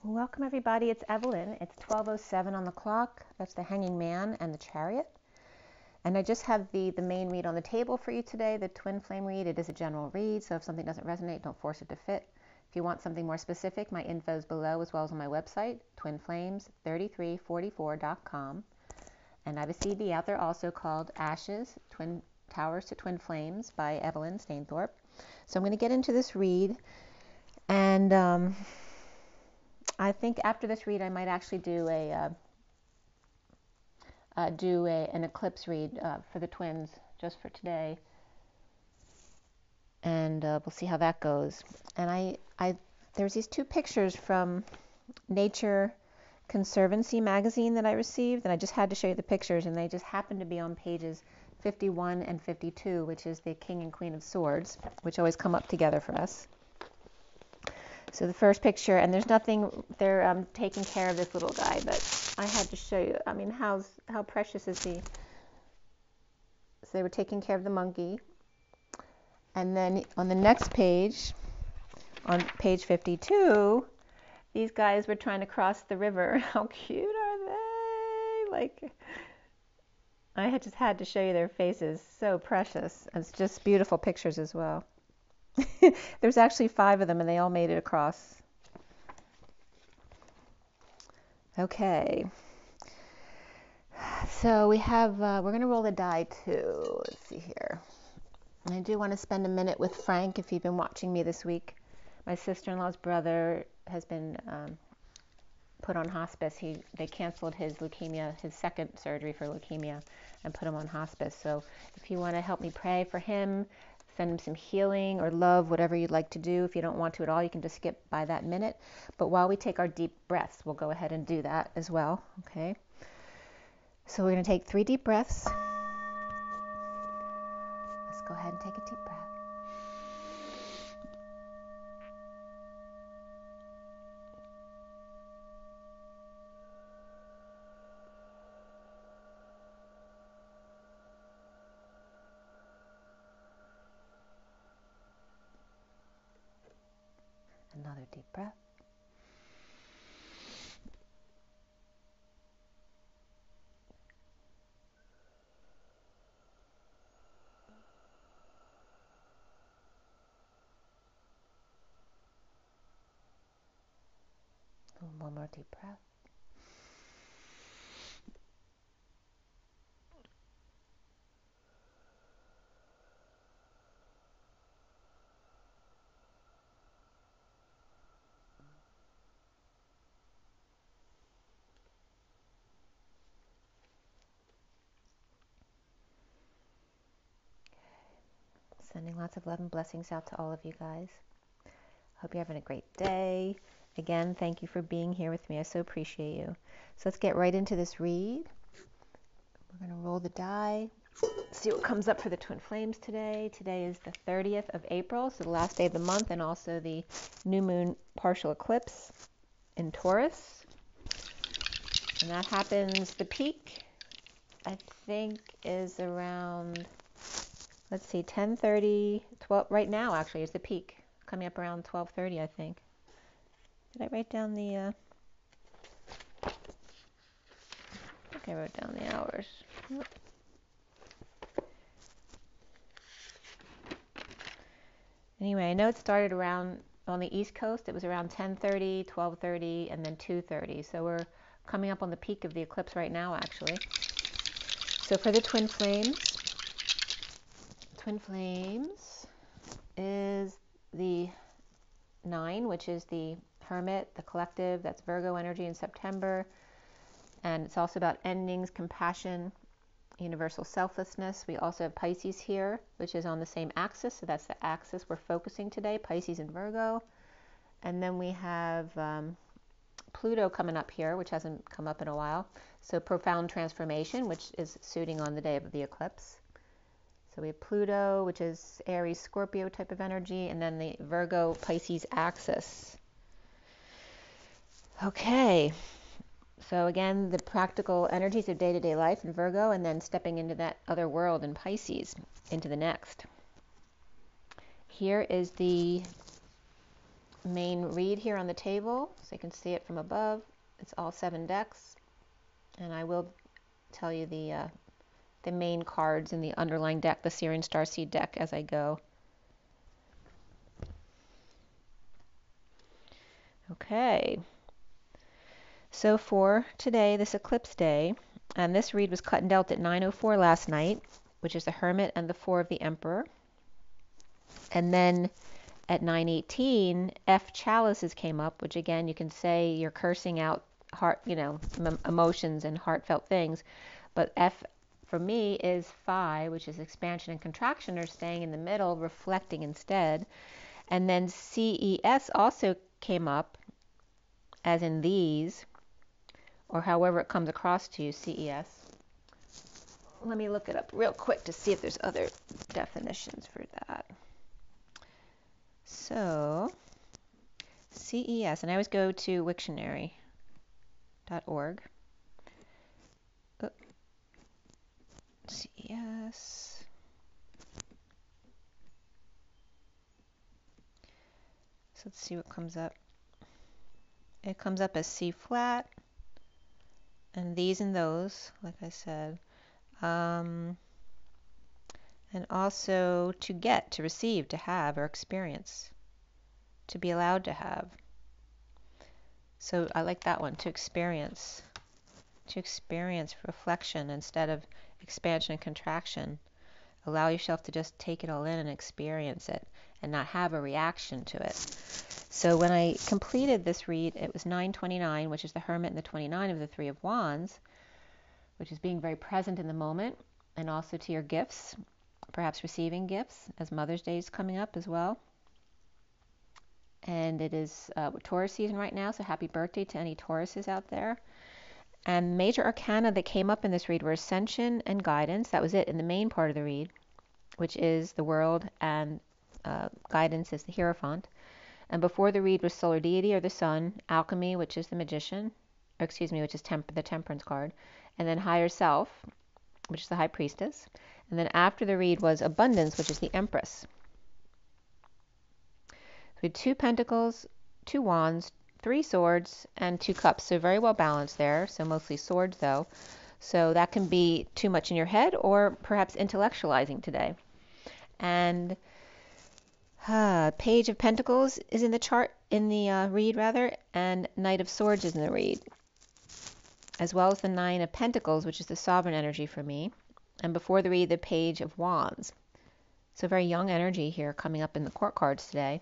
Welcome everybody, it's Evelyn. It's 12:07 on the clock. That's the Hanging Man and the Chariot. And I just have the main read on the table for you today, the twin flame read. It is a general read, so if something doesn't resonate, don't force it to fit. If you want something more specific, my info is below as well as on my website, twinflames3344.com. And I have a CD out there also called Ashes, Twin Towers to Twin Flames by Evelyn Stainthorpe. So I'm going to get into this read, and I think after this read, I might actually do an eclipse read for the twins just for today, and we'll see how that goes. And there's these two pictures from Nature Conservancy magazine that I received, and I just had to show you the pictures, and they just happen to be on pages 51 and 52, which is the King and Queen of Swords, which always come up together for us. So the first picture, and there's nothing, they're taking care of this little guy, but I had to show you, I mean, how precious is he? So they were taking care of the monkey. And then on the next page, on page 52, these guys were trying to cross the river. How cute are they? Like, I just had to show you their faces. So precious. It's just beautiful pictures as well. There's actually 5 of them, and they all made it across. Okay. So we have, we're going to roll the die too. Let's see here. And I do want to spend a minute with Frank if you've been watching me this week. My sister-in-law's brother has been put on hospice. They canceled his leukemia, his second surgery for leukemia, and put him on hospice. So if you want to help me pray for him, send him some healing or love, whatever you'd like to do. If you don't want to at all, you can just skip by that minute. But while we take our deep breaths, we'll go ahead and do that as well. Okay. So we're going to take 3 deep breaths. Let's go ahead and take a deep breath. Another deep breath. One more deep breath. Sending lots of love and blessings out to all of you guys. Hope you're having a great day. Again, thank you for being here with me. I so appreciate you. So let's get right into this read. We're going to roll the die, see what comes up for the Twin Flames today. Today is the 30th of April, so the last day of the month, and also the new moon partial eclipse in Taurus. And that happens, the peak, I think, is around, let's see, 10:30, 12, right now actually is the peak, coming up around 12:30, I think. Did I write down the, I think I wrote down the hours. Yep. Anyway, I know it started around, on the East Coast, it was around 10:30, 12:30, and then 2:30. So we're coming up on the peak of the eclipse right now, actually. So for the Twin Flames is the 9, which is the Hermit, the collective, that's Virgo energy in September. And it's also about endings, compassion, universal selflessness. We also have Pisces here, which is on the same axis. So that's the axis we're focusing today, Pisces and Virgo. And then we have Pluto coming up here, which hasn't come up in a while. So profound transformation, which is suiting on the day of the eclipse. So we have Pluto, which is Aries, Scorpio type of energy, and then the Virgo, Pisces axis. Okay. So again, the practical energies of day-to-day life in Virgo, and then stepping into that other world in Pisces, into the next. Here is the main read here on the table, so you can see it from above. It's all 7 decks, and I will tell you the main cards in the underlying deck, the SIRIAN Starseed deck, as I go. Okay, so for today, this eclipse day, and this read was cut and dealt at 9:04 last night, which is the Hermit and the 4 of the Emperor. And then at 9:18, F chalices came up, which again, you can say you're cursing out heart, emotions and heartfelt things. But F for me is Phi, which is expansion and contraction, or staying in the middle, reflecting instead. And then CES also came up, as in these, or however it comes across to you, CES. Let me look it up real quick to see if there's other definitions for that. So, CES, and I always go to Wiktionary.org. CES. So let's see what comes up. It comes up as C flat, and these and those, like I said. And also to get, to receive, to have, or experience. To be allowed to have. So I like that one, to experience. To experience reflection instead of expansion and contraction. Allow yourself to just take it all in and experience it and not have a reaction to it. So when I completed this read, it was 9:29, which is the Hermit and the 29 of the 3 of Wands, which is being very present in the moment, and also to your gifts, perhaps receiving gifts, as Mother's Day is coming up as well. And it is Taurus season right now, so happy birthday to any Tauruses out there. And major arcana that came up in this read were Ascension and Guidance. That was it in the main part of the read, which is the World, and Guidance is the Hierophant. And before the read was Solar Deity, or the Sun, Alchemy, which is the Magician, or excuse me, which is the Temperance card, and then Higher Self, which is the High Priestess. And then after the read was Abundance, which is the Empress. We had 2 Pentacles, 2 Wands, 3 Swords, and 2 Cups. So very well balanced there. So mostly swords, though. So that can be too much in your head, or perhaps intellectualizing today. And Page of Pentacles is in the chart, in the read rather, and Knight of Swords is in the read, as well as the 9 of Pentacles, which is the sovereign energy for me. And before the read, the Page of Wands. So very young energy here coming up in the court cards today.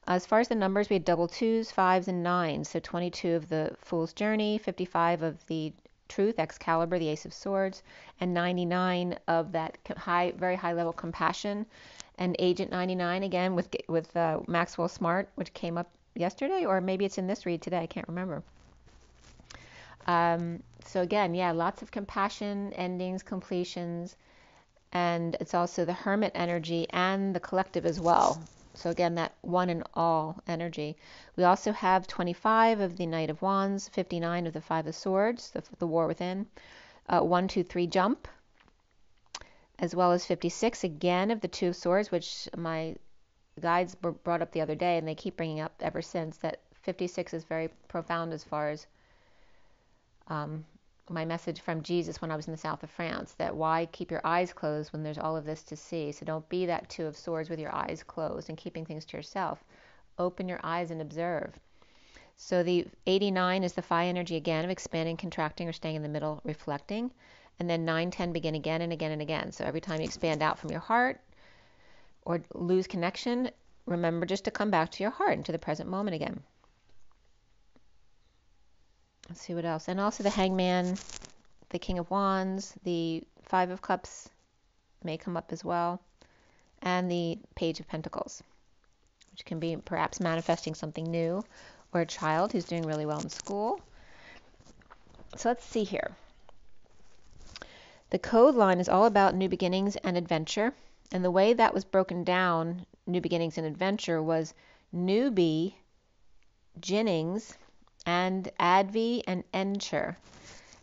As far as the numbers, we had double 2s, 5s, and 9s. So 22 of the Fool's Journey, 55 of the Truth, Excalibur, the Ace of Swords, and 99 of that very high level compassion. And Agent 99 again with Maxwell Smart, which came up yesterday, or maybe it's in this read today. I can't remember. So again, yeah, lots of compassion, endings, completions, and it's also the Hermit energy and the collective as well. So again, that one and all energy. We also have 25 of the Knight of Wands, 59 of the 5 of Swords, the War Within, 1, 2, 3 Jump, as well as 56 again of the 2 of Swords, which my guides brought up the other day, and they keep bringing up ever since, that 56 is very profound as far as my message from Jesus when I was in the south of France, that why keep your eyes closed when there's all of this to see? So don't be that 2 of Swords with your eyes closed and keeping things to yourself. Open your eyes and observe. So the 89 is the Phi energy again of expanding, contracting, or staying in the middle, reflecting. And then 9, 10 begin again and again and again. So every time you expand out from your heart or lose connection, remember just to come back to your heart and to the present moment again. Let's see what else. And also the Hangman, the King of Wands, the 5 of Cups may come up as well, and the Page of Pentacles, which can be perhaps manifesting something new, or a child who's doing really well in school. So let's see here. The code line is all about new beginnings and adventure, and the way that was broken down, new beginnings and adventure, was newbie, Jinnings, and Advi and Encher.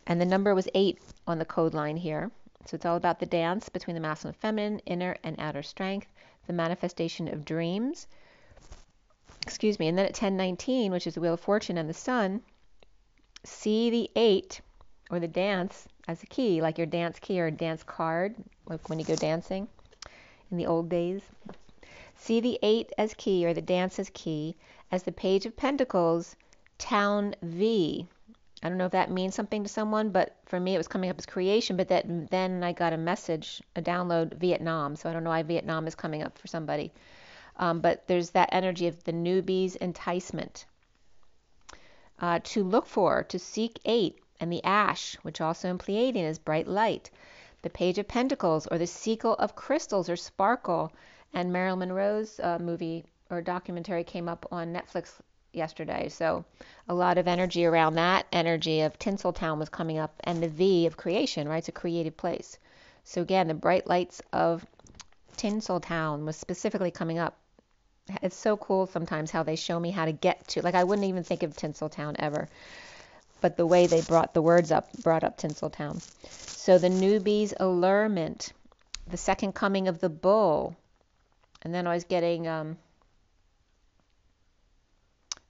And the number was 8 on the code line here. So it's all about the dance between the masculine and feminine, inner and outer strength, the manifestation of dreams, excuse me, and then at 10:19, which is the Wheel of Fortune and the Sun, see the 8 or the dance as a key, like your dance key or dance card, like when you go dancing in the old days. See the 8 as key or the dance as key as the Page of Pentacles, Town V. I don't know if that means something to someone, but for me it was coming up as creation, but then I got a message, a download, Vietnam. So I don't know why Vietnam is coming up for somebody. But there's that energy of the newbie's enticement. To look for, to seek 8, and the Ash, which also in Pleiadian is bright light. The Page of Pentacles, or the Sequel of Crystals, or Sparkle. And Marilyn Monroe's movie or documentary came up on Netflix yesterday. So a lot of energy around that. Energy of Tinseltown was coming up, and the V of creation, right? It's a creative place. So again, the bright lights of Tinseltown was specifically coming up. It's so cool sometimes how they show me how to get to, like I wouldn't even think of Tinseltown ever, but the way they brought the words up, brought up Tinseltown. So the newbie's allurement, the second coming of the bull, and then I was getting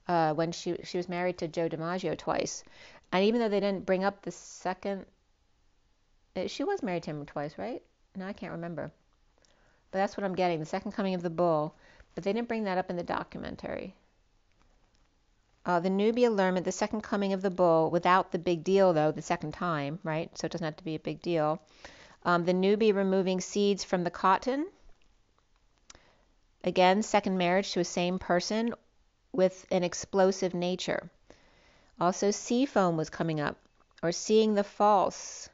when she was married to Joe DiMaggio twice, and even though they didn't bring up the second, she was married to him twice, right? No, I can't remember, but that's what I'm getting, the second coming of the bull. But they didn't bring that up in the documentary. The newbie allurement, the second coming of the bull, without the big deal though, the second time, right? So it doesn't have to be a big deal. The newbie removing seeds from the cotton. Again, second marriage to a same person with an explosive nature. Also, sea foam was coming up, or seeing the false.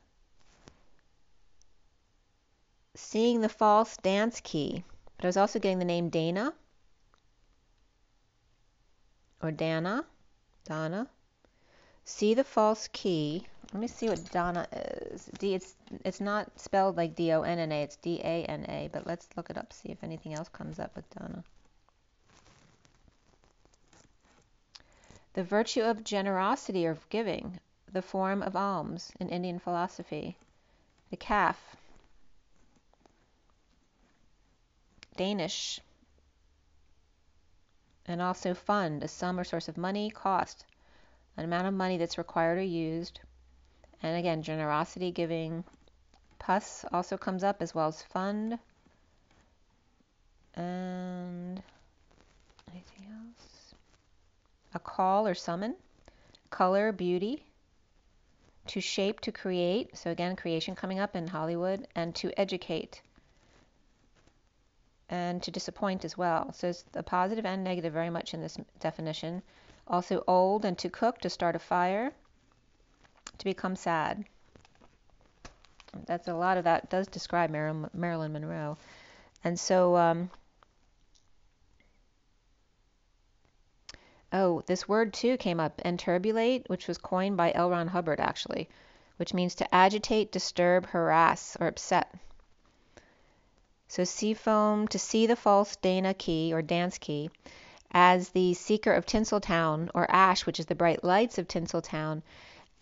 Seeing the false dance key. But I was also getting the name Dana, or Dana. See the false key. Let me see what Dana is. It's not spelled like D-O-N-N-A, it's D-A-N-A, but let's look it up, see if anything else comes up with Dana. The virtue of generosity or giving, the form of alms in Indian philosophy. The calf. Danish, and also fund, a sum or source of money, cost, an amount of money that's required or used, and again, generosity, giving. Pus also comes up as well as fund, and anything else? A call or summon, color, beauty, to shape, to create, so again, creation coming up in Hollywood, and to educate. And to disappoint as well. So it's the positive and negative very much in this definition. Also old, and to cook, to start a fire, to become sad. That's a lot of that does describe Marilyn Monroe. And so, this word too came up, enturbulate, which was coined by L. Ron Hubbard actually, which means to agitate, disturb, harass, or upset. So sea foam, to see the false Dana key or dance key as the seeker of Tinseltown, or Ash, which is the bright lights of Tinseltown,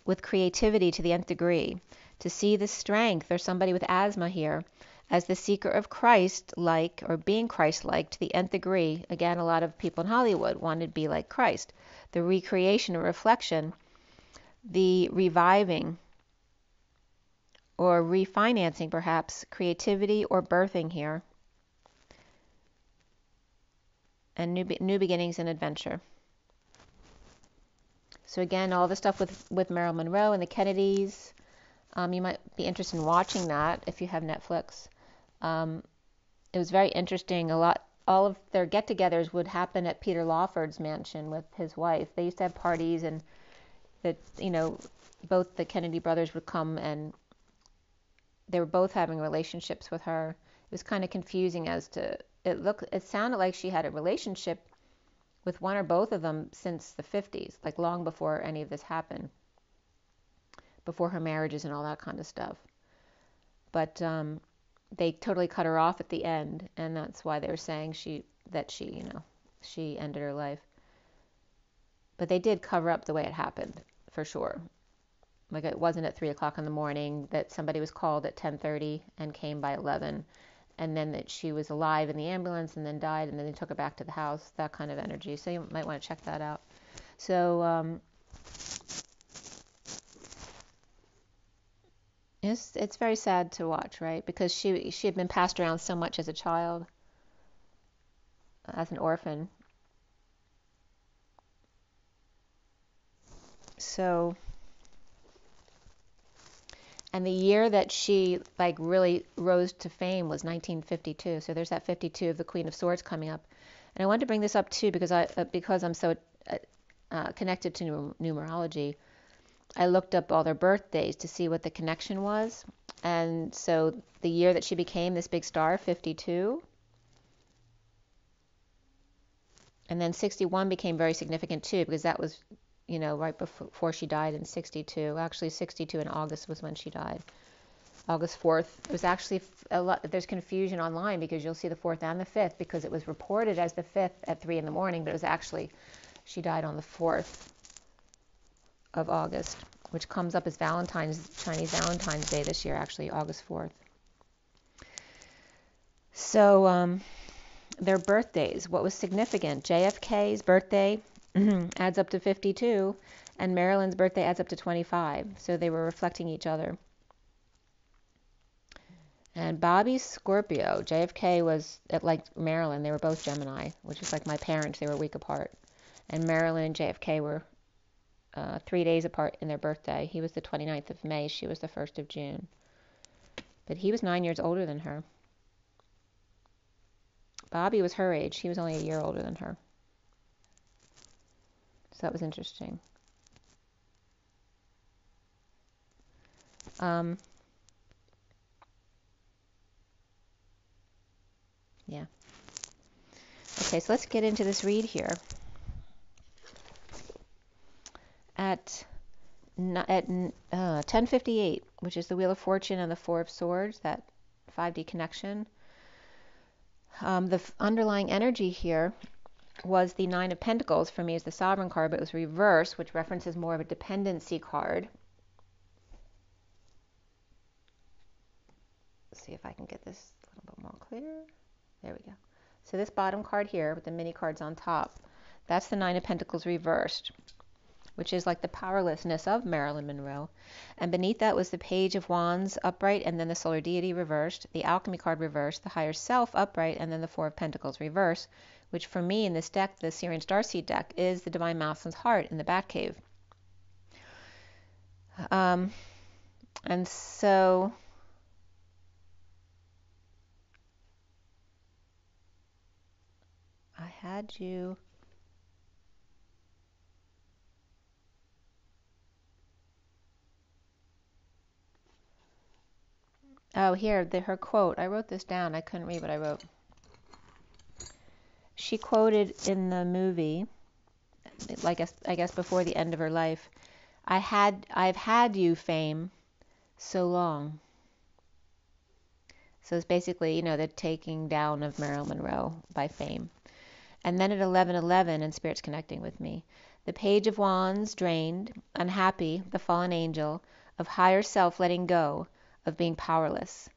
with creativity to the nth degree. To see the strength, or somebody with asthma here, as the seeker of Christ-like, or being Christ-like to the nth degree. Again, a lot of people in Hollywood wanted to be like Christ. The recreation or reflection, the reviving, or refinancing perhaps, creativity or birthing here, and new beginnings and adventure. So again, all the stuff with Marilyn Monroe and the Kennedys, you might be interested in watching that if you have Netflix. It was very interesting. All of their get-togethers would happen at Peter Lawford's mansion with his wife. They used to have parties, and both the Kennedy brothers would come, and they were both having relationships with her. It was kind of confusing as to, it sounded like she had a relationship with one or both of them since the 50s, like long before any of this happened, before her marriages and all that kind of stuff. But they totally cut her off at the end, and that's why they were saying she ended her life. But they did cover up the way it happened, for sure. Like, it wasn't at 3 o'clock in the morning, that somebody was called at 10:30 and came by 11, and then that she was alive in the ambulance and then died, and then they took her back to the house, that kind of energy. So you might want to check that out. So it's very sad to watch, right? Because she had been passed around so much as a child, as an orphan. So, and the year that she like really rose to fame was 1952. So there's that 52 of the Queen of Swords coming up. And I wanted to bring this up too because I'm so connected to numerology. I looked up all their birthdays to see what the connection was. And so the year that she became this big star, 52. And then 61 became very significant too, because that was, right before she died in 62. Actually, 62 in August was when she died. August 4th. It was actually a lot. There's confusion online because you'll see the 4th and the 5th because it was reported as the 5th at 3 in the morning, but it was actually, she died on the 4th of August, which comes up as Chinese Valentine's Day this year, actually, August 4th. So, their birthdays, what was significant? JFK's birthday adds up to 52, and Marilyn's birthday adds up to 25. So they were reflecting each other. And Bobby's Scorpio. JFK was like Marilyn. They were both Gemini, which is like my parents. They were a week apart. And Marilyn and JFK were 3 days apart in their birthday. He was the 29th of May. She was the 1st of June. But he was 9 years older than her. Bobby was her age. He was only a year older than her. So that was interesting. Yeah. Okay, so let's get into this read here. At 10:58, which is the Wheel of Fortune and the Four of Swords, that 5D connection. The underlying energy here was the Nine of Pentacles. For me, is the Sovereign card, but it was reversed, which references more of a dependency card. Let's see if I can get this a little bit more clear. There we go. So this bottom card here with the mini cards on top, that's the Nine of Pentacles reversed, which is like the powerlessness of Marilyn Monroe. And beneath that was the Page of Wands upright, and then the Solar Deity reversed, the Alchemy card reversed, the Higher Self upright, and then the Four of Pentacles reversed, which for me in this deck, the SIRIAN Starseed deck, is the Divine Masculine's heart in the Batcave. And so I had you... Oh, here, her quote. I wrote this down. I couldn't read what I wrote. She quoted in the movie, like I guess before the end of her life, I've had you, fame, so long. So it's basically, the taking down of Marilyn Monroe by fame. And then at 11:11, and Spirit's connecting with me, the Page of Wands drained, unhappy, the fallen angel, of higher self letting go, of being powerless.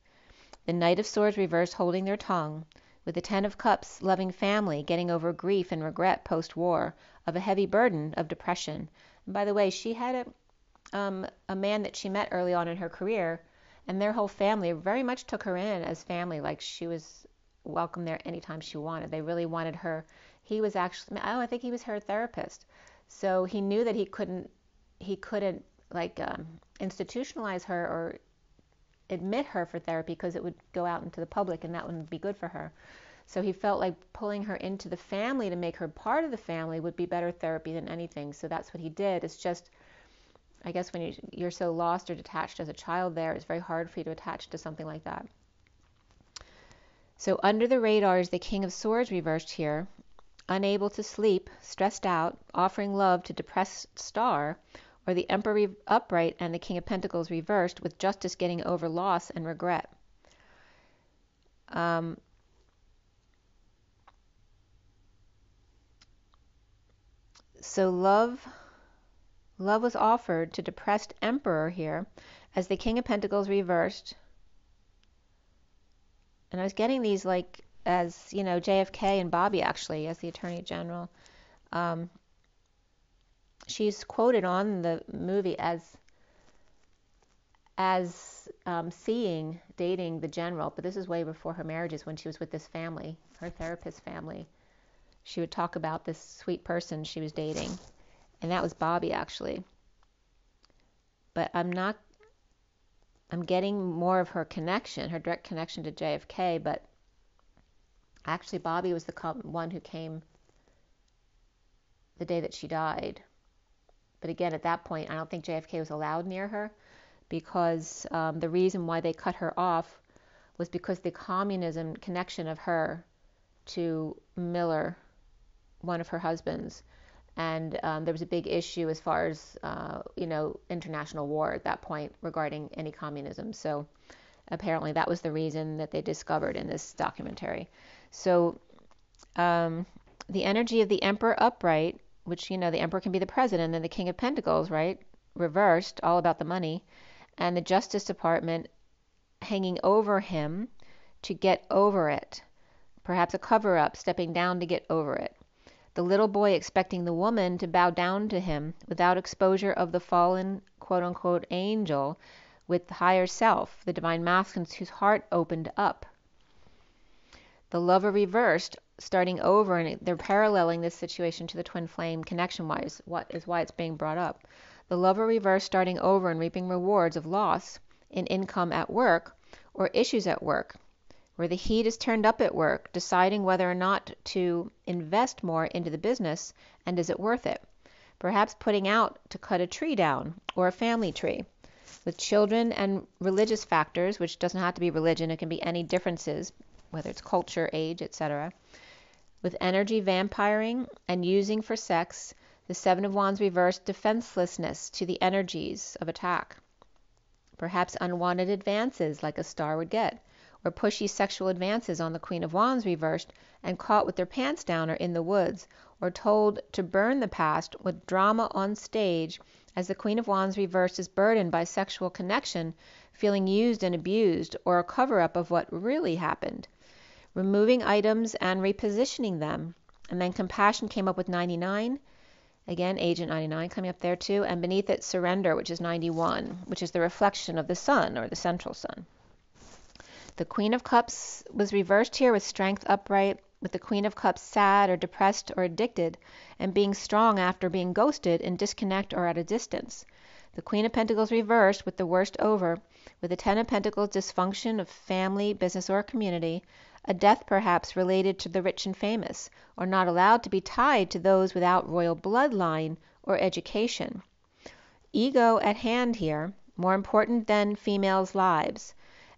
The Knight of Swords reversed, holding their tongue, with the Ten of Cups, loving family, getting over grief and regret post-war, of a heavy burden of depression. And by the way, she had a man that she met early on in her career, and their whole family very much took her in as family, like she was welcome there anytime she wanted. They really wanted her. He was actually, I think he was her therapist. So he knew that he couldn't like institutionalize her or admit her for therapy because it would go out into the public and that wouldn't be good for her. So he felt like pulling her into the family to make her part of the family would be better therapy than anything. So that's what he did. It's just, I guess when you're so lost or detached as a child there, it's very hard for you to attach to something like that. So under the radar is the King of Swords reversed here, unable to sleep, stressed out, offering love to depressed star, or the Emperor upright and the King of Pentacles reversed, with justice getting over loss and regret. So love was offered to depressed Emperor here, as the King of Pentacles reversed And I was getting these like as, you know, JFK and Bobby actually as the Attorney General. Um, she's quoted on the movie as dating the general, but this is way before her marriages when she was with this family, her therapist family. She would talk about this sweet person she was dating, and that was Bobby actually. But I'm getting more of her connection, her direct connection to JFK, but actually Bobby was the one who came the day that she died. But again, at that point, I don't think JFK was allowed near her, because the reason why they cut her off was because the communism connection of her to Miller, one of her husbands, and there was a big issue as far as international war at that point regarding any communism. So apparently that was the reason that they discovered in this documentary. So the energy of the Emperor upright, which, the Emperor can be the president, and the King of Pentacles, right, reversed, all about the money, and the Justice Department hanging over him to get over it. Perhaps a cover-up, stepping down to get over it. The little boy expecting the woman to bow down to him without exposure of the fallen, quote-unquote, angel with the higher self, the divine masculine whose heart opened up. The lover reversed, starting over, and they're paralleling this situation to the twin flame connection-wise, what is why it's being brought up. The lover reversed, starting over and reaping rewards of loss in income at work or issues at work, where the heat is turned up at work, deciding whether or not to invest more into the business and is it worth it. Perhaps putting out to cut a tree down or a family tree. With children and religious factors, which doesn't have to be religion, it can be any differences, whether it's culture, age, etc. With energy vampiring and using for sex, the Seven of Wands reversed defenselessness to the energies of attack. Perhaps unwanted advances like a star would get, or pushy sexual advances on the Queen of Wands reversed and caught with their pants down or in the woods, or told to burn the past with drama on stage as the Queen of Wands reversed is burdened by sexual connection, feeling used and abused, or a cover-up of what really happened. Removing items and repositioning them. And then compassion came up with 99. Again, Agent 99 coming up there too. And beneath it, surrender, which is 91, which is the reflection of the sun or the central sun. The Queen of Cups was reversed here with strength upright, with the Queen of Cups sad or depressed or addicted, and being strong after being ghosted in disconnect or at a distance. The Queen of Pentacles reversed with the worst over, with the Ten of Pentacles dysfunction of family, business, or community, a death perhaps related to the rich and famous, or not allowed to be tied to those without royal bloodline or education. Ego at hand here, more important than females' lives.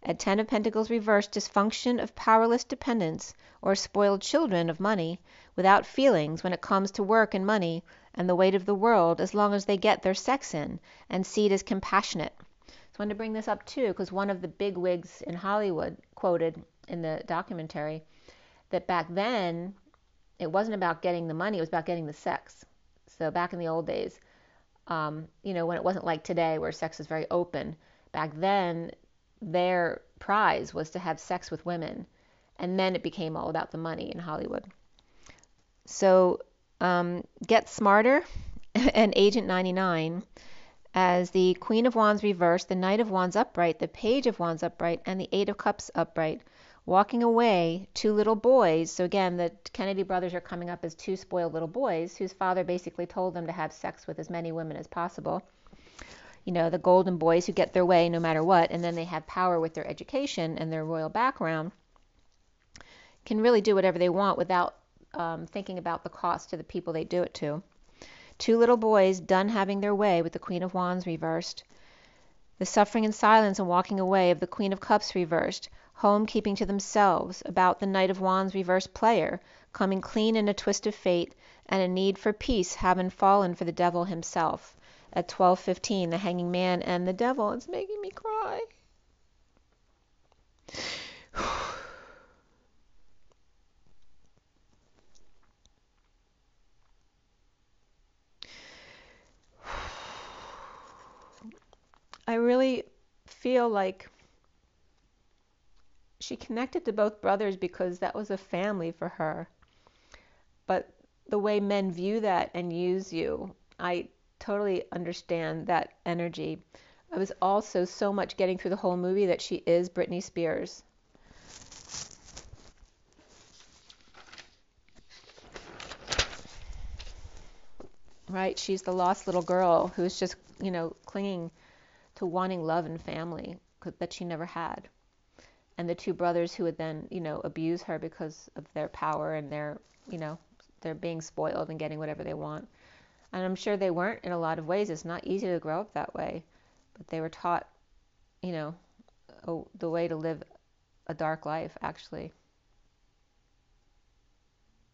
At Ten of Pentacles reversed, dysfunction of powerless dependence or spoiled children of money, without feelings when it comes to work and money and the weight of the world as long as they get their sex in, and see it as compassionate. So I wanted to bring this up too, because one of the big wigs in Hollywood quoted in the documentary that back then it wasn't about getting the money, it was about getting the sex. So back in the old days, when it wasn't like today where sex is very open, back then their prize was to have sex with women, and then it became all about the money in Hollywood. So get smarter and Agent 99 as the Queen of Wands reversed, the Knight of Wands upright, the Page of Wands upright, and the Eight of Cups upright, walking away, two little boys. So again, the Kennedy brothers are coming up as two spoiled little boys whose father basically told them to have sex with as many women as possible. The golden boys who get their way no matter what, and then they have power with their education and their royal background, can really do whatever they want without thinking about the cost to the people they do it to. Two little boys done having their way with the Queen of Wands reversed. The suffering and silence and walking away of the Queen of Cups reversed. Home keeping to themselves, about the Knight of Wands reversed player, coming clean in a twist of fate, and a need for peace having fallen for the devil himself. At 12:15, the Hanging Man and the devil. It's making me cry. I really feel like she connected to both brothers because that was a family for her. But the way men view that and use you, I totally understand that energy. I was also so much getting through the whole movie that she is Britney Spears. Right? She's the lost little girl who's just, clinging to wanting love and family that she never had. And the two brothers who would then, abuse her because of their power and they're being spoiled and getting whatever they want. And I'm sure they weren't in a lot of ways. It's not easy to grow up that way. But they were taught, the way to live a dark life, actually.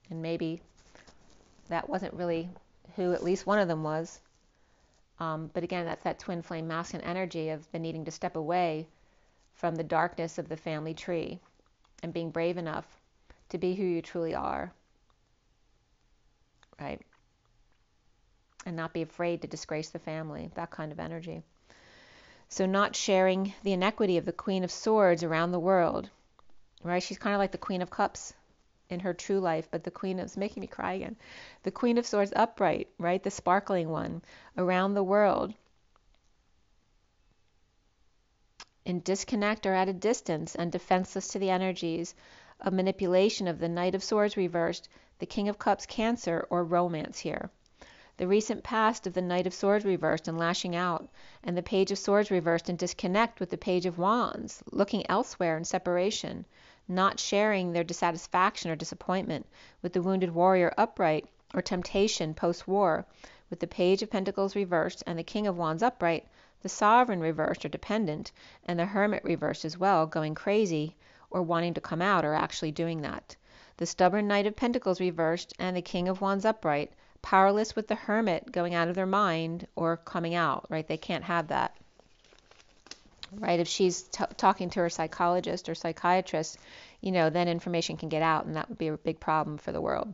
And maybe that wasn't really who at least one of them was. But again, that's that twin flame masculine energy of the needing to step away from the darkness of the family tree and being brave enough to be who you truly are, right? And not be afraid to disgrace the family, that kind of energy. So not sharing the inequity of the Queen of Swords around the world, right? She's kind of like the Queen of Cups in her true life, but the Queen of, it's making me cry again. The Queen of Swords upright, right? The sparkling one around the world. In disconnect or at a distance and defenseless to the energies of manipulation of the Knight of Swords reversed, the King of Cups Cancer or romance here. The recent past of the Knight of Swords reversed and lashing out, and the Page of Swords reversed in disconnect with the Page of Wands, looking elsewhere in separation, not sharing their dissatisfaction or disappointment with the Wounded Warrior upright or temptation post-war, with the Page of Pentacles reversed and the King of Wands upright, the Sovereign reversed or dependent, and the Hermit reversed as well, going crazy or wanting to come out or actually doing that. The stubborn Knight of Pentacles reversed and the King of Wands upright, powerless with the Hermit going out of their mind or coming out, right? They can't have that, right? If she's talking to her psychologist or psychiatrist, then information can get out, and that would be a big problem for the world.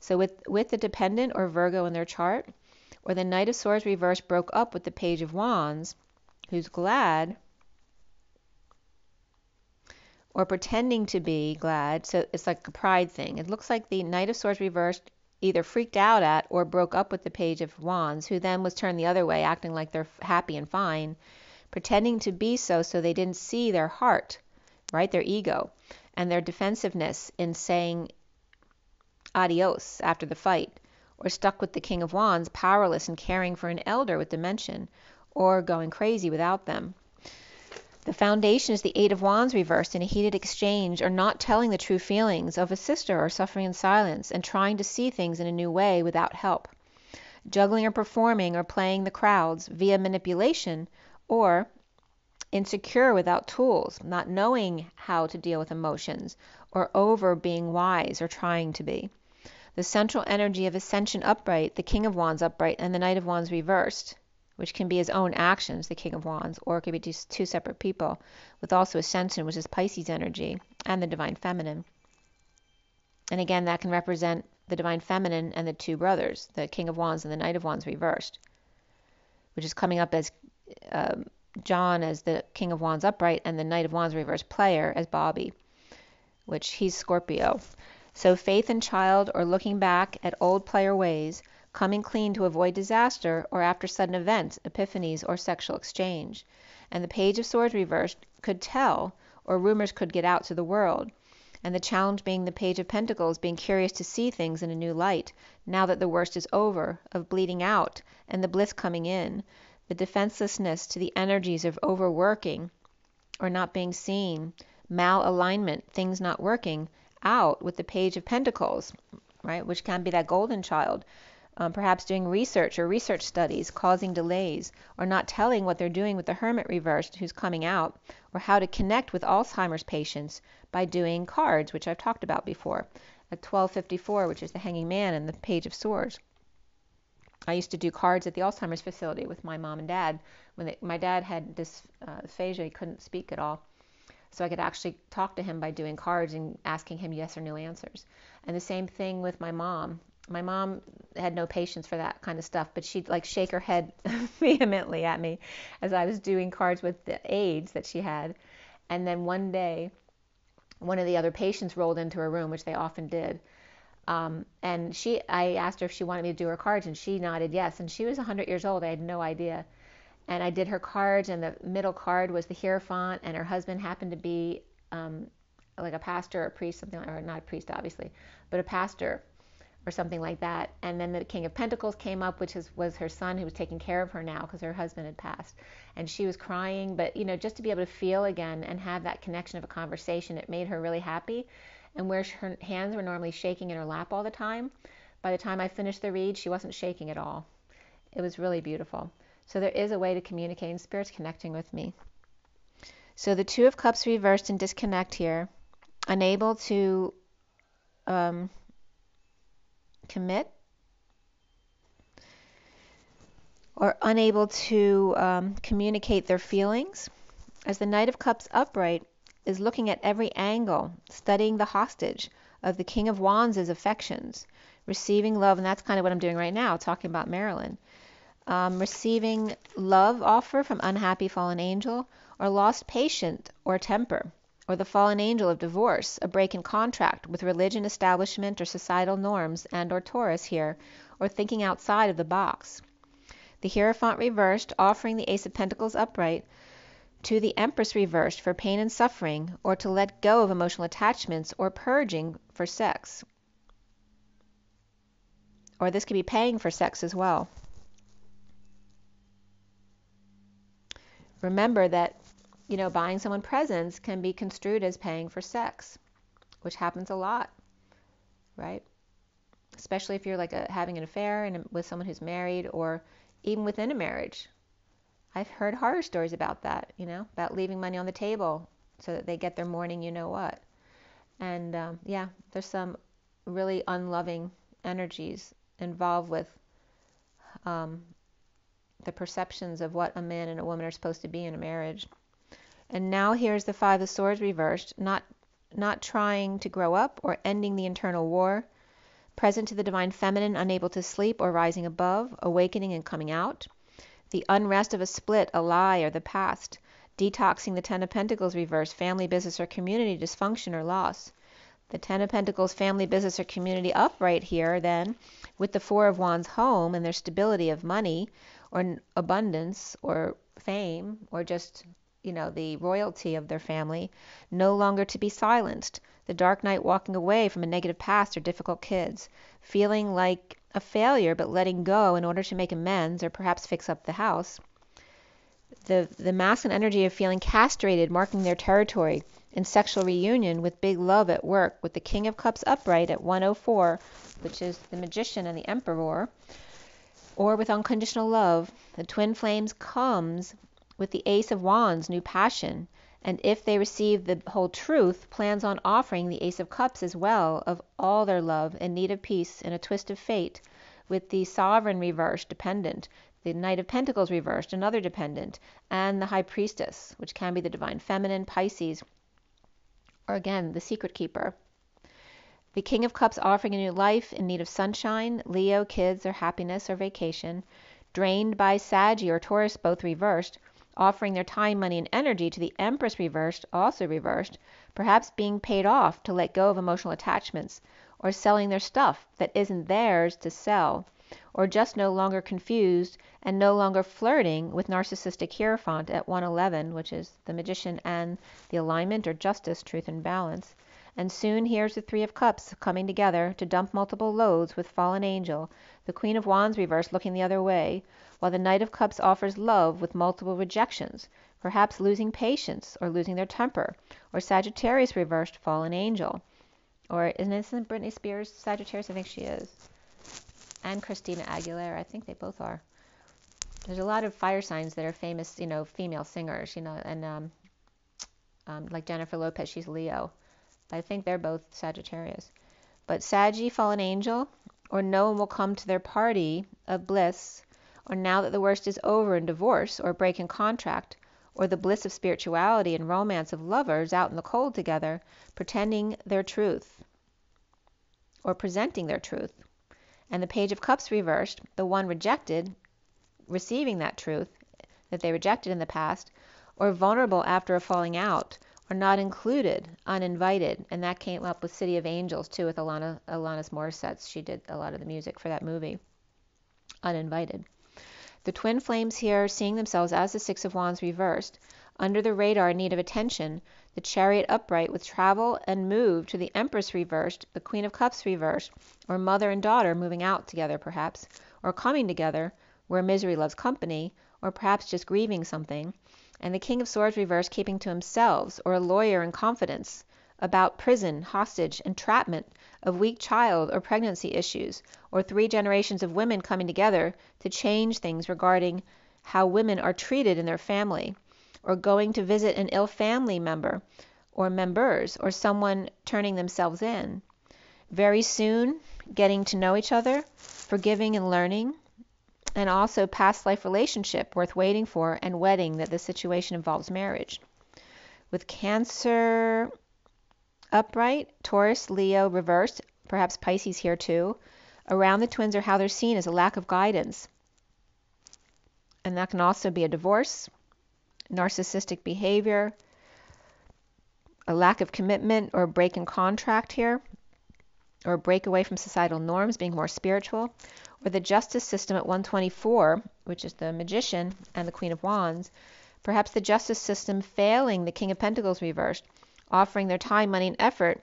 So with the dependent or Virgo in their chart, or the Knight of Swords reversed broke up with the Page of Wands, who's glad, or pretending to be glad, so it's like a pride thing. It looks like the Knight of Swords reversed either freaked out at or broke up with the Page of Wands, who then was turned the other way, acting like they're happy and fine, pretending to be so they didn't see their heart, right, their ego, and their defensiveness in saying adios after the fight, or stuck with the King of Wands, powerless and caring for an elder with dementia, or going crazy without them. The foundation is the Eight of Wands reversed in a heated exchange, or not telling the true feelings of a sister, or suffering in silence and trying to see things in a new way without help. Juggling or performing or playing the crowds via manipulation, or insecure without tools, not knowing how to deal with emotions, or over being wise or trying to be. The central energy of Ascension upright, the King of Wands upright, and the Knight of Wands reversed, which can be his own actions, the King of Wands, or it could be just two separate people, with also Ascension, which is Pisces energy, and the Divine Feminine. And again, that can represent the Divine Feminine and the two brothers, the King of Wands and the Knight of Wands reversed, which is coming up as John as the King of Wands upright, and the Knight of Wands reversed player as Bobby, which he's Scorpio. So faith in child, or looking back at old player ways, coming clean to avoid disaster, or after sudden events, epiphanies, or sexual exchange. And the Page of Swords reversed could tell, or rumors could get out to the world. And the challenge being the Page of Pentacles being curious to see things in a new light, now that the worst is over, of bleeding out, and the bliss coming in. The defenselessness to the energies of overworking, or not being seen, malalignment, things not working out with the Page of Pentacles, right, which can be that golden child, perhaps doing research or research studies, causing delays, or not telling what they're doing with the Hermit reversed who's coming out, or how to connect with Alzheimer's patients by doing cards, which I've talked about before, at 1254, which is the Hanging Man and the Page of Swords. I used to do cards at the Alzheimer's facility with my mom and dad. My dad had dysphagia, he couldn't speak at all. So I could actually talk to him by doing cards and asking him yes or no answers. And the same thing with my mom. My mom had no patience for that kind of stuff, but she'd like shake her head vehemently at me as I was doing cards with the aids that she had. And then one day one of the other patients rolled into her room, which they often did. And I asked her if she wanted me to do her cards, and she nodded yes. And she was 100 years old. I had no idea. And I did her cards, and the middle card was the Hierophant, and her husband happened to be like a pastor or a priest, something like, or not a priest, obviously, but a pastor or something like that. And then the King of Pentacles came up, which was her son, who was taking care of her now because her husband had passed. And she was crying, but just to be able to feel again and have that connection of a conversation, it made her really happy. And where her hands were normally shaking in her lap all the time, by the time I finished the read, she wasn't shaking at all. It was really beautiful. So there is a way to communicate, and Spirit's connecting with me. So the Two of Cups reversed in disconnect here, unable to commit, or unable to communicate their feelings, as the Knight of Cups upright is looking at every angle, studying the hostage of the King of Wands' affections, receiving love, and that's kind of what I'm doing right now, talking about Marilyn. Receiving love offer from unhappy fallen angel, or lost patient or temper, or the fallen angel of divorce, a break in contract with religion, establishment, or societal norms, and or Taurus here, or thinking outside of the box. The Hierophant reversed, offering the Ace of Pentacles upright to the Empress reversed for pain and suffering, or to let go of emotional attachments, or purging for sex. Or this could be paying for sex as well. Remember that, buying someone presents can be construed as paying for sex, which happens a lot, right? Especially if you're like having an affair with someone who's married, or even within a marriage. I've heard horror stories about that, about leaving money on the table so that they get their morning you-know-what. And there's some really unloving energies involved with the perceptions of what a man and a woman are supposed to be in a marriage. And now here's the Five of Swords reversed, not trying to grow up or ending the internal war, present to the Divine Feminine, unable to sleep or rising above, awakening and coming out. The unrest of a split, a lie, or the past, detoxing the Ten of Pentacles reversed, family, business, or community dysfunction or loss. The Ten of Pentacles, family, business, or community upright here, then, with the Four of Wands home and their stability of money, or abundance, or fame, or just, the royalty of their family, no longer to be silenced. The Dark Knight walking away from a negative past or difficult kids, feeling like a failure but letting go in order to make amends or perhaps fix up the house. The masculine energy of feeling castrated, marking their territory in sexual reunion with big love at work, with the King of Cups upright at 104, which is the Magician and the Emperor, or with unconditional love. The twin flames comes with the Ace of Wands, new passion, and if they receive the whole truth, plans on offering the Ace of Cups as well, of all their love in need of peace in a twist of fate, with the Sovereign reversed, dependent, the Knight of Pentacles reversed, another dependent, and the High Priestess, which can be the Divine Feminine, Pisces, or again, the Secret Keeper. The King of Cups offering a new life in need of sunshine, Leo, kids, or happiness, or vacation, drained by Saggy or Taurus, both reversed, offering their time, money, and energy to the Empress reversed, also reversed, perhaps being paid off to let go of emotional attachments, or selling their stuff that isn't theirs to sell, or just no longer confused and no longer flirting with narcissistic Hierophant at 111, which is the Magician and the alignment or justice, truth, and balance. And soon here's the Three of Cups coming together to dump multiple loads with fallen angel, the Queen of Wands reversed looking the other way, while the Knight of Cups offers love with multiple rejections, perhaps losing patience or losing their temper, or Sagittarius reversed, fallen angel. Or isn't Britney Spears Sagittarius? I think she is. And Christina Aguilera, I think they both are. There's a lot of fire signs that are famous, female singers, and like Jennifer Lopez, she's Leo. But I think they're both Sagittarius. But Saggy, fallen angel, or no one will come to their party of bliss, or now that the worst is over in divorce or break in contract, or the bliss of spirituality and romance of lovers out in the cold together, pretending their truth, or presenting their truth. And the Page of Cups reversed, the one rejected, receiving that truth that they rejected in the past, or vulnerable after a falling out, or not included, uninvited. And that came up with City of Angels too, with Alanis Morissette. She did a lot of the music for that movie. Uninvited. The twin flames here seeing themselves as the Six of Wands reversed, under the radar in need of attention, the Chariot upright with travel and move to the Empress reversed, the Queen of Cups reversed, or mother and daughter moving out together perhaps, or coming together, where misery loves company, or perhaps just grieving something, and the King of Swords reversed keeping to themselves, or a lawyer in confidence, about prison, hostage, entrapment of weak child or pregnancy issues, or 3 generations of women coming together to change things regarding how women are treated in their family, or going to visit an ill family member or members, or someone turning themselves in. Very soon, getting to know each other, forgiving and learning, and also past life relationship worth waiting for, and wedding that this situation involves marriage. With Cancer upright, Taurus, Leo reversed, perhaps Pisces here too, around the twins or how they're seen as a lack of guidance. And that can also be a divorce, narcissistic behavior, a lack of commitment or a break in contract here, or a break away from societal norms, being more spiritual, or the justice system at 124, which is the Magician and the Queen of Wands, perhaps the justice system failing the King of Pentacles reversed, offering their time, money, and effort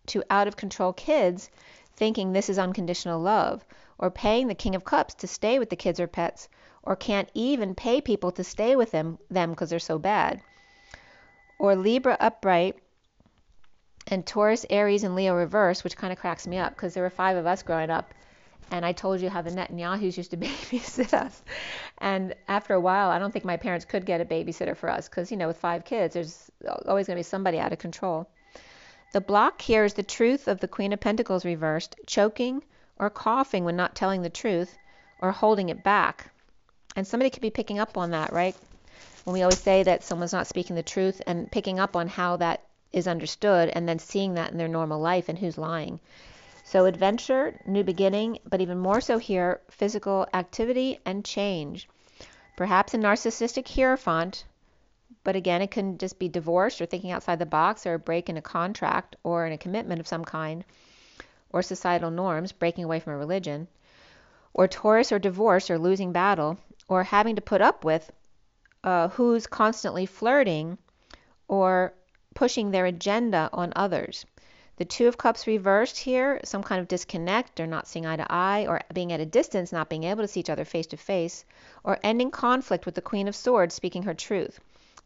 to out-of-control kids, thinking this is unconditional love, or paying the King of Cups to stay with the kids or pets, or can't even pay people to stay with them because they're so bad. Or Libra upright and Taurus, Aries, and Leo reverse, which kind of cracks me up because there were 5 of us growing up, and I told you how the Netanyahus used to babysit us. And after a while, I don't think my parents could get a babysitter for us because, with 5 kids, there's always going to be somebody out of control. The block here is the truth of the Queen of Pentacles reversed, choking or coughing when not telling the truth, or holding it back. And somebody could be picking up on that, right? When we always say that someone's not speaking the truth, and picking up on how that is understood, and then seeing that in their normal life and who's lying. So adventure, new beginning, but even more so here, physical activity and change. Perhaps a narcissistic hierophant, but again, it can just be divorced or thinking outside the box, or a break in a contract or in a commitment of some kind, or societal norms, breaking away from a religion, or Taurus, or divorce or losing battle, or having to put up with who's constantly flirting or pushing their agenda on others. The Two of Cups reversed here, some kind of disconnect, or not seeing eye to eye, or being at a distance, not being able to see each other face to face, or ending conflict with the Queen of Swords speaking her truth.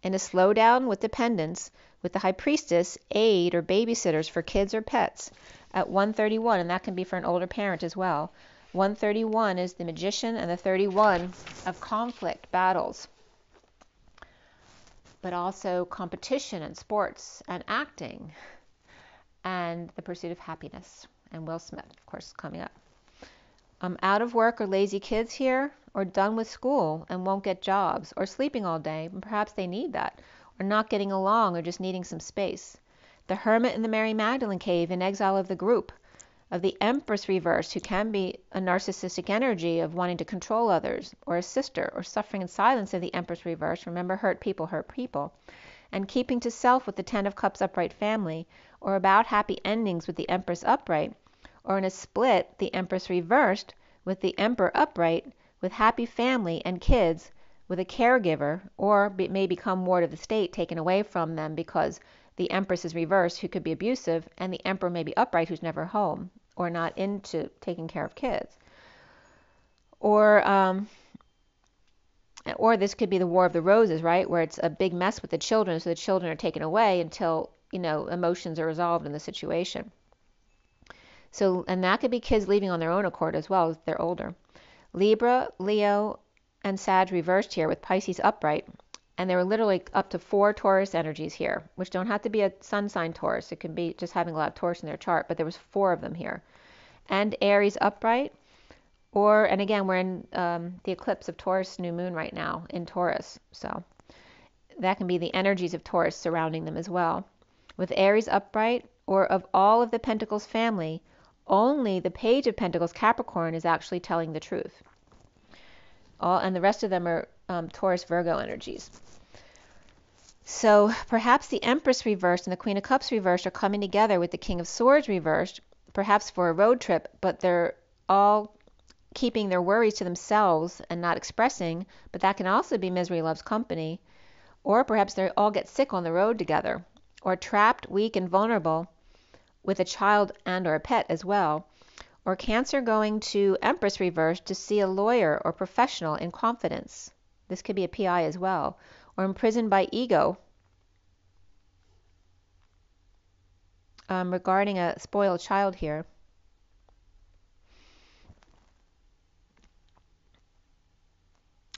And a slowdown with dependence with the High Priestess, aid or babysitters for kids or pets at 131, and that can be for an older parent as well. 131 is the Magician, and the 31 of conflict, battles, but also competition and sports and acting, and the pursuit of happiness. And Will Smith, of course, coming up. Out of work or lazy kids here, or done with school and won't get jobs, or sleeping all day, and perhaps they need that, or not getting along, or just needing some space. The Hermit in the Mary Magdalene cave, in exile of the group, of the Empress reversed, who can be a narcissistic energy of wanting to control others, or a sister, or suffering in silence of the Empress reversed. Remember, hurt people, and keeping to self with the Ten of Cups upright family, or about happy endings with the Empress upright, or in a split, the Empress reversed with the Emperor upright, with happy family and kids, with a caregiver, or may become ward of the state taken away from them because the Empress is reversed, who could be abusive, and the Emperor may be upright, who's never home or not into taking care of kids. Or this could be the War of the Roses, right, where it's a big mess with the children, so the children are taken away until, emotions are resolved in the situation. So, and that could be kids leaving on their own accord as well if they're older. Libra, Leo, and Sag reversed here with Pisces upright. And there were literally up to 4 Taurus energies here, which don't have to be a sun sign Taurus. It can be just having a lot of Taurus in their chart, but there was 4 of them here. And Aries upright, and again, we're in the eclipse of Taurus new moon right now in Taurus. So that can be the energies of Taurus surrounding them as well. With Aries upright, or of all of the Pentacles family, only the Page of Pentacles Capricorn is actually telling the truth. And the rest of them are Taurus Virgo energies. So perhaps the Empress reversed and the Queen of Cups reversed are coming together with the King of Swords reversed, perhaps for a road trip, but they're all keeping their worries to themselves and not expressing, but that can also be misery loves company. Or perhaps they all get sick on the road together, or trapped, weak, and vulnerable with a child and or a pet as well. Or Cancer going to Empress reverse to see a lawyer or professional in confidence. This could be a PI as well. Or imprisoned by ego regarding a spoiled child here.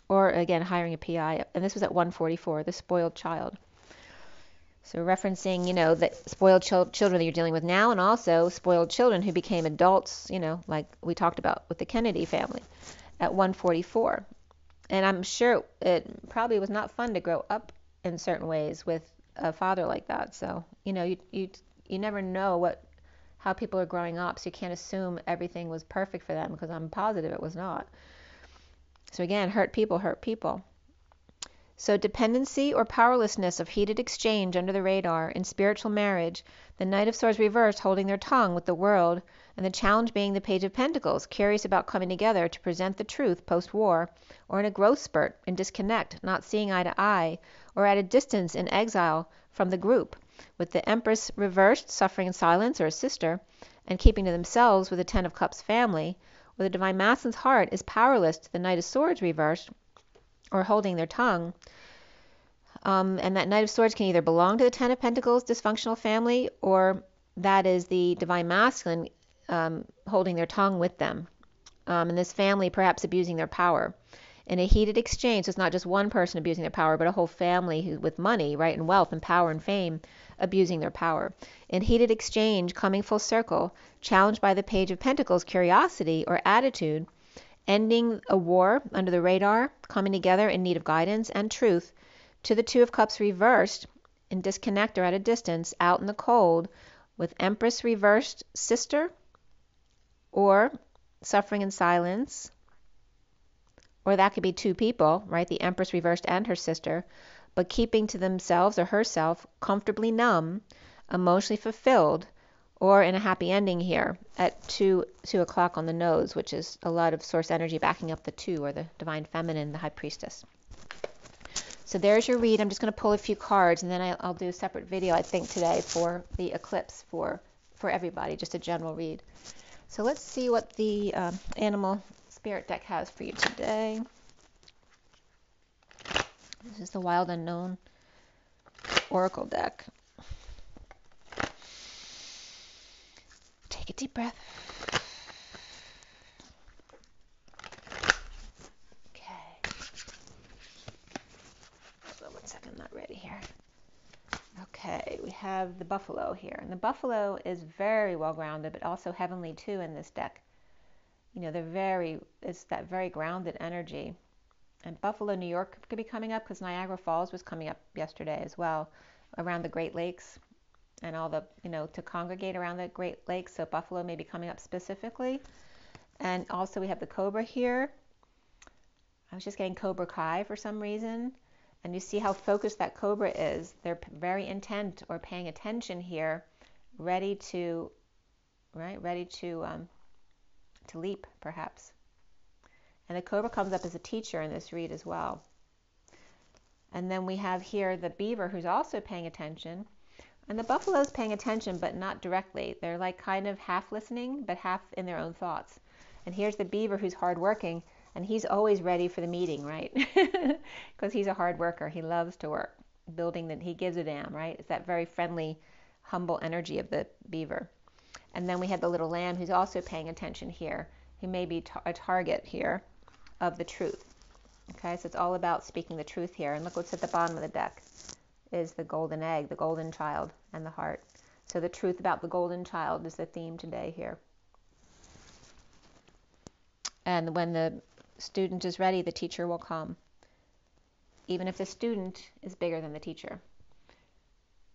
Or again, hiring a PI. And this was at 144, the spoiled child. So referencing, the spoiled children that you're dealing with now, and also spoiled children who became adults, like we talked about with the Kennedy family at 144. And I'm sure it probably was not fun to grow up in certain ways with a father like that. So, you never know how people are growing up, so you can't assume everything was perfect for them, because I'm positive it was not. So again, hurt people hurt people. So dependency or powerlessness of heated exchange under the radar in spiritual marriage, the Knight of Swords reversed holding their tongue with the world, and the challenge being the Page of Pentacles, curious about coming together to present the truth post-war, or in a growth spurt, in disconnect, not seeing eye to eye, or at a distance in exile from the group, with the Empress reversed, suffering in silence, or a sister, and keeping to themselves with the Ten of Cups family, where the Divine Masculine's heart is powerless to the Knight of Swords reversed, or holding their tongue. And that Knight of Swords can either belong to the Ten of Pentacles dysfunctional family, or that is the Divine Masculine holding their tongue with them. And this family perhaps abusing their power. In a heated exchange, so it's not just one person abusing their power, but a whole family with money, right, and wealth and power and fame abusing their power. In heated exchange, coming full circle, challenged by the Page of Pentacles curiosity or attitude, ending a war under the radar, coming together in need of guidance and truth, to the Two of Cups reversed, in disconnect or at a distance, out in the cold, with Empress reversed sister, or suffering in silence, or that could be two people, right, the Empress reversed and her sister, but keeping to themselves or herself, comfortably numb, emotionally fulfilled, or in a happy ending here at 2 o'clock on the nose, which is a lot of source energy backing up the 2, or the Divine Feminine, the High Priestess. So there's your read. I'm just going to pull a few cards, and then I'll do a separate video, I think, today for the eclipse for everybody, just a general read. So let's see what the Animal Spirit deck has for you today. This is the Wild Unknown Oracle deck. Take a deep breath. Okay, we have the Buffalo here. And the Buffalo is very well grounded, but also heavenly too in this deck. It's that very grounded energy. And Buffalo, New York could be coming up, because Niagara Falls was coming up yesterday as well, around the Great Lakes and all the, to congregate around the Great Lakes. So Buffalo may be coming up specifically. And also we have the Cobra here. I was just getting Cobra Kai for some reason. And you see how focused that Cobra is. They're very intent or paying attention here, ready to leap, perhaps. And the Cobra comes up as a teacher in this read as well. And then we have here the Beaver, who's also paying attention. And the Buffalo's paying attention, but not directly. They're like kind of half listening, but half in their own thoughts. And here's the Beaver, who's hardworking. And he's always ready for the meeting, right? Because he's a hard worker. He loves to work. He gives a damn, right? It's that very friendly, humble energy of the Beaver. And then we have the little Lamb, who's also paying attention here. He may be a target here of the truth. Okay, so it's all about speaking the truth here. And look what's at the bottom of the deck is the golden egg, the golden child, and the heart. So the truth about the golden child is the theme today here. And when the student is ready, the teacher will come. Even if the student is bigger than the teacher.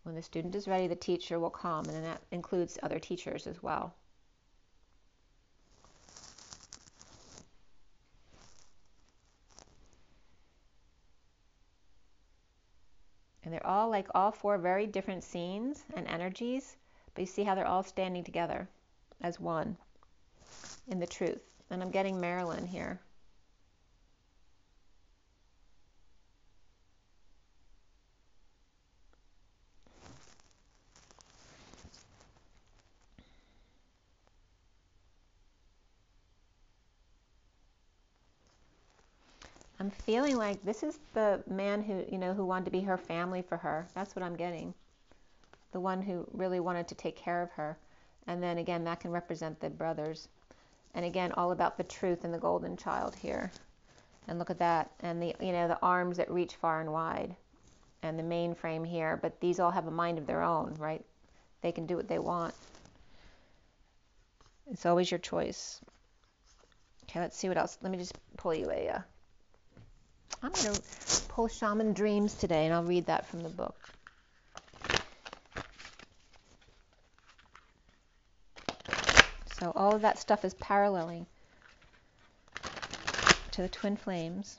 When the student is ready, the teacher will come, and that includes other teachers as well. And they're all like all four very different scenes and energies, but you see how they're all standing together as one in the truth. And I'm getting Marilyn here. I'm feeling like this is the man who, who wanted to be her family for her. That's what I'm getting. The one who really wanted to take care of her. And then again, that can represent the brothers. And again, all about the truth and the golden child here. And look at that. And the arms that reach far and wide. And the mainframe here. But these all have a mind of their own, right? They can do what they want. It's always your choice. Okay, let's see what else. Let me just pull you I'm going to pull Shaman Dreams today, and I'll read that from the book. So all of that stuff is paralleling to the twin flames.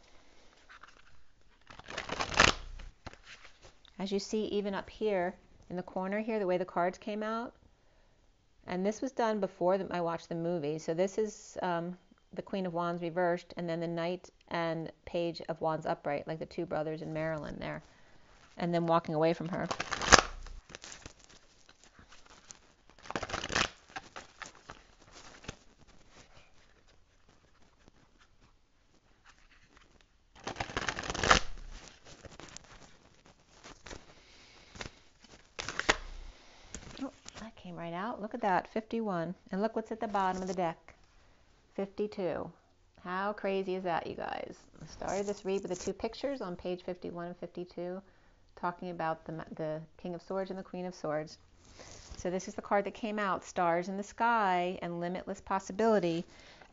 As you see, even up here in the corner here, the way the cards came out, and this was done before I watched the movie. So this is the Queen of Wands reversed, and then the Knight and Page of Wands upright, like the two brothers in Marilyn there, and then walking away from her. Oh, that came right out. Look at that, 51. And look what's at the bottom of the deck. 52. How crazy is that, you guys? I started this read with the two pictures on page 51 and 52, talking about the King of Swords and the Queen of Swords. So this is the card that came out, Stars in the Sky and Limitless Possibility.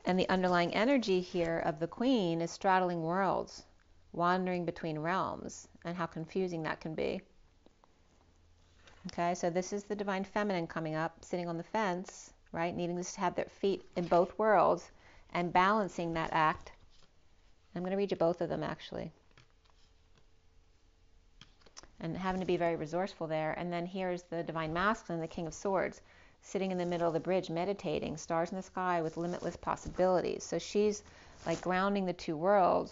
And the underlying energy here of the Queen is straddling worlds, wandering between realms, and how confusing that can be. Okay, so this is the Divine Feminine coming up, sitting on the fence, right, needing to have their feet in both worlds and balancing that act. I'm going to read you both of them, actually. And having to be very resourceful there. And then here's the Divine Masculine, the King of Swords, sitting in the middle of the bridge, meditating, stars in the sky with limitless possibilities. So she's like grounding the two worlds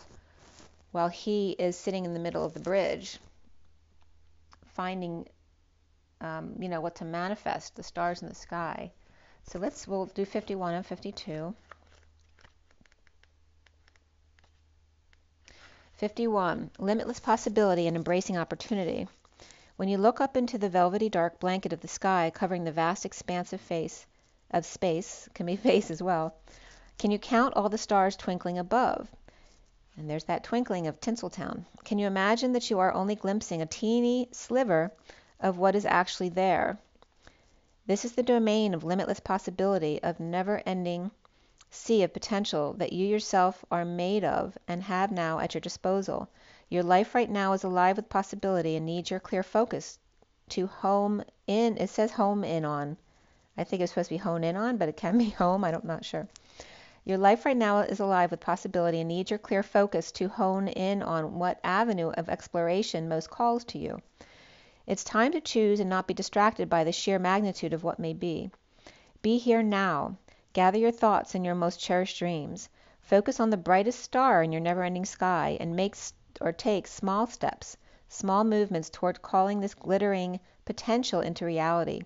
while he is sitting in the middle of the bridge, finding, what to manifest, the stars in the sky. So we'll do 51 and 52. 51. Limitless possibility and embracing opportunity. When you look up into the velvety dark blanket of the sky covering the vast expansive face of space, can be face as well, can you count all the stars twinkling above? And there's that twinkling of Tinseltown. Can you imagine that you are only glimpsing a teeny sliver of what is actually there? This is the domain of limitless possibility, of never-ending sea of potential that you yourself are made of and have now at your disposal. Your life right now is alive with possibility and needs your clear focus to home in. It says home in on. I think it's supposed to be hone in on, but it can be home. I'm not sure. Your life right now is alive with possibility and needs your clear focus to hone in on what avenue of exploration most calls to you. It's time to choose and not be distracted by the sheer magnitude of what may be. Be here now. Gather your thoughts and your most cherished dreams. Focus on the brightest star in your never-ending sky and take small steps, small movements toward calling this glittering potential into reality.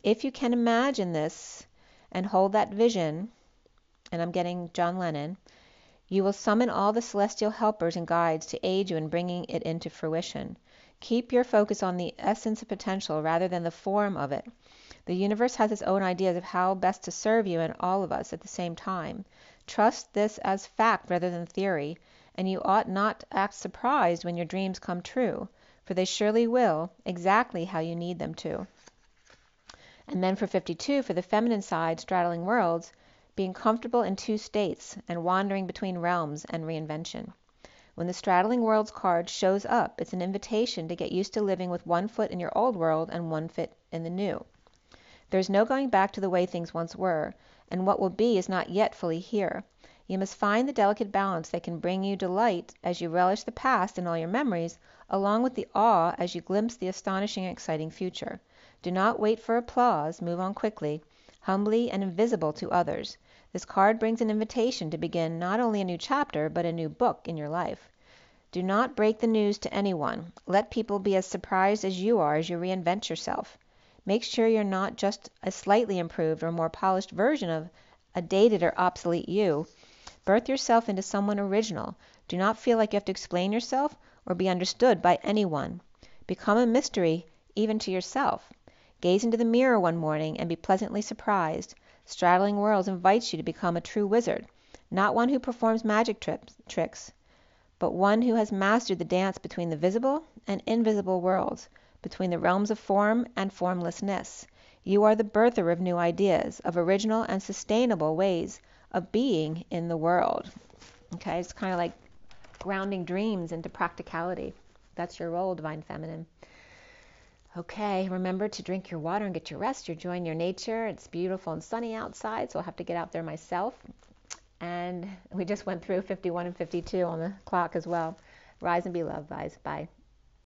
If you can imagine this and hold that vision, and I'm getting John Lennon, you will summon all the celestial helpers and guides to aid you in bringing it into fruition. Keep your focus on the essence of potential rather than the form of it. The universe has its own ideas of how best to serve you and all of us at the same time. Trust this as fact rather than theory, and you ought not act surprised when your dreams come true, for they surely will, exactly how you need them to. And then for 52, for the feminine side, straddling worlds, being comfortable in two states and wandering between realms and reinvention. When the straddling worlds card shows up, it's an invitation to get used to living with one foot in your old world and one foot in the new. There's no going back to the way things once were, and what will be is not yet fully here. You must find the delicate balance that can bring you delight as you relish the past and all your memories, along with the awe as you glimpse the astonishing and exciting future. Do not wait for applause. Move on quickly, humbly and invisible to others. This card brings an invitation to begin not only a new chapter, but a new book in your life. Do not break the news to anyone. Let people be as surprised as you are as you reinvent yourself. Make sure you're not just a slightly improved or more polished version of a dated or obsolete you. Birth yourself into someone original. Do not feel like you have to explain yourself or be understood by anyone. Become a mystery even to yourself. Gaze into the mirror one morning and be pleasantly surprised. Straddling Worlds invites you to become a true wizard, not one who performs magic tricks, but one who has mastered the dance between the visible and invisible worlds, between the realms of form and formlessness. You are the birther of new ideas, of original and sustainable ways of being in the world. Okay, it's kind of like grounding dreams into practicality. That's your role, Divine Feminine. Okay, remember to drink your water and get your rest. You're enjoying your nature. It's beautiful and sunny outside, so I'll have to get out there myself. And we just went through 51 and 52 on the clock as well. Rise and be loved, guys. Bye.